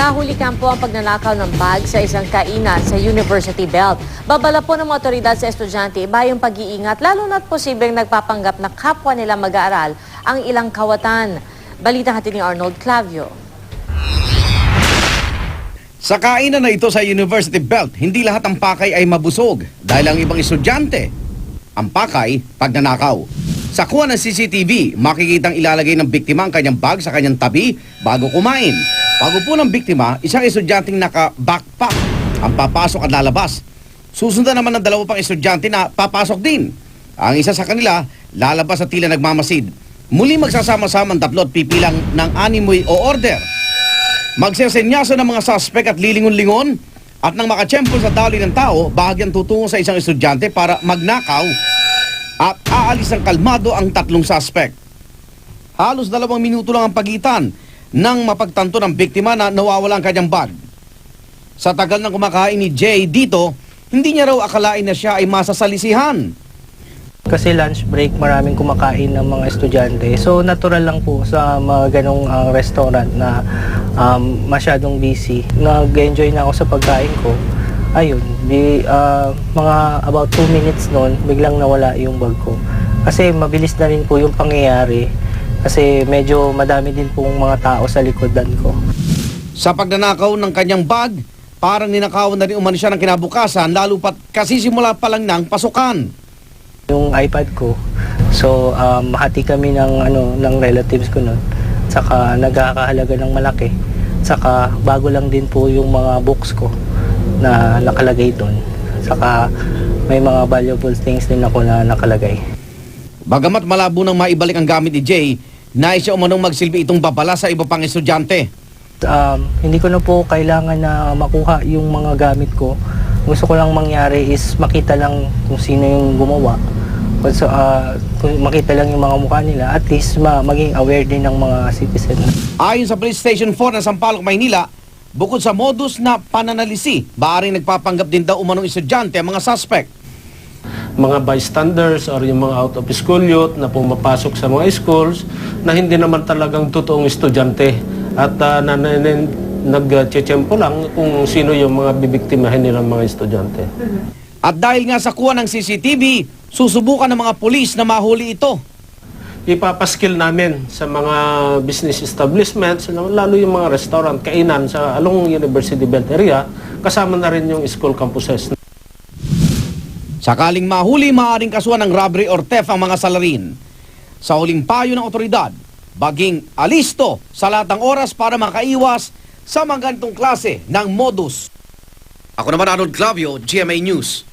Nahuli kampo ang pagnanakaw ng bag sa isang kainan sa University Belt. Babala po ng mga otoridad sa estudyante iba yung pag-iingat lalo na't posibleng nagpapanggap na kapwa nila mag-aaral ang ilang kawatan. Balita natin ni Arnold Clavio. Sa kainan na ito sa University Belt, hindi lahat ng pakay ay mabusog dahil ang ibang estudyante, ang pakay, pagnanakaw. Sa kuha ng CCTV, makikitang ilalagay ng biktima ang kanyang bag sa kanyang tabi bago kumain. Bago po ng biktima, isang estudyanteng naka-backpack ang papasok at lalabas. Susundan naman ng dalawa pang estudyante na papasok din. Ang isa sa kanila, lalabas at tila nagmamasid. Muli magsasama-sama ang tatlo at pipilang ng animoy o order. Magsesenyasa ng mga suspect at lilingon-lingon at nang makachempon sa daloy ng tao, bahagyang tutungo sa isang estudyante para magnakaw at aalis ng kalmado ang tatlong suspect. Halos 2 minuto lang ang pagitan nang mapagtanto ng biktima na nawawala ang kanyang bag. Sa tagal ng kumakain ni Jay dito, hindi niya raw akalain na siya ay masasalisihan. Kasi lunch break, maraming kumakain ng mga estudyante. So natural lang po sa mga ganong restaurant na masyadong busy. Nag-enjoy na ako sa pagkain ko. Ayun, mga about 2 minutes noon, biglang nawala yung bag ko. Kasi mabilis na rin po yung pangyayari. Kasi medyo madami din pong mga tao sa likodan ko. Sa pagnanakaw ng kanyang bag, parang ninakawan na rin umano siya ng kinabukasan, lalo pat kasi simula pa lang ng pasukan. Yung iPad ko, so mahati kami ng relatives ko noon. Saka nagkakahalaga ng malaki. Saka bago lang din po yung mga books ko na nakalagay doon. Saka may mga valuable things din ako na nakalagay. Bagamat malabo nang maibalik ang gamit ni Jay, nais siya umanong magsilbi itong babala sa iba pang estudyante. Hindi ko na po kailangan na makuha yung mga gamit ko. Gusto ko lang mangyari is makita lang kung sino yung gumawa. So, kung makita lang yung mga mukha nila, at least maging aware din ng mga citizen. Ayon sa Police Station 4 ng Sampaloc, Maynila, bukod sa modus na pananalisi, maaaring nagpapanggap din daw umanong estudyante ang mga suspect. Mga bystanders or yung mga out of school youth na pumapasok sa mga schools na hindi naman talagang totoong estudyante at nagtsetsempo lang kung sino yung mga bibiktimahin nilang mga estudyante. At dahil nga sa kuha ng CCTV, susubukan ng mga pulis na mahuli ito. Ipapaskill namin sa mga business establishments, lalo yung mga restaurant, kainan sa along University Belt area, kasama na rin yung school campuses. Sakaling mahuli, maaaring kasuhan ng robbery or theft ang mga salarin. Sa huling payo ng otoridad, baging alisto sa lahat ng oras para makaiwas sa mga ganitong klase ng modus. Ako naman Arnold Clavio, GMA News.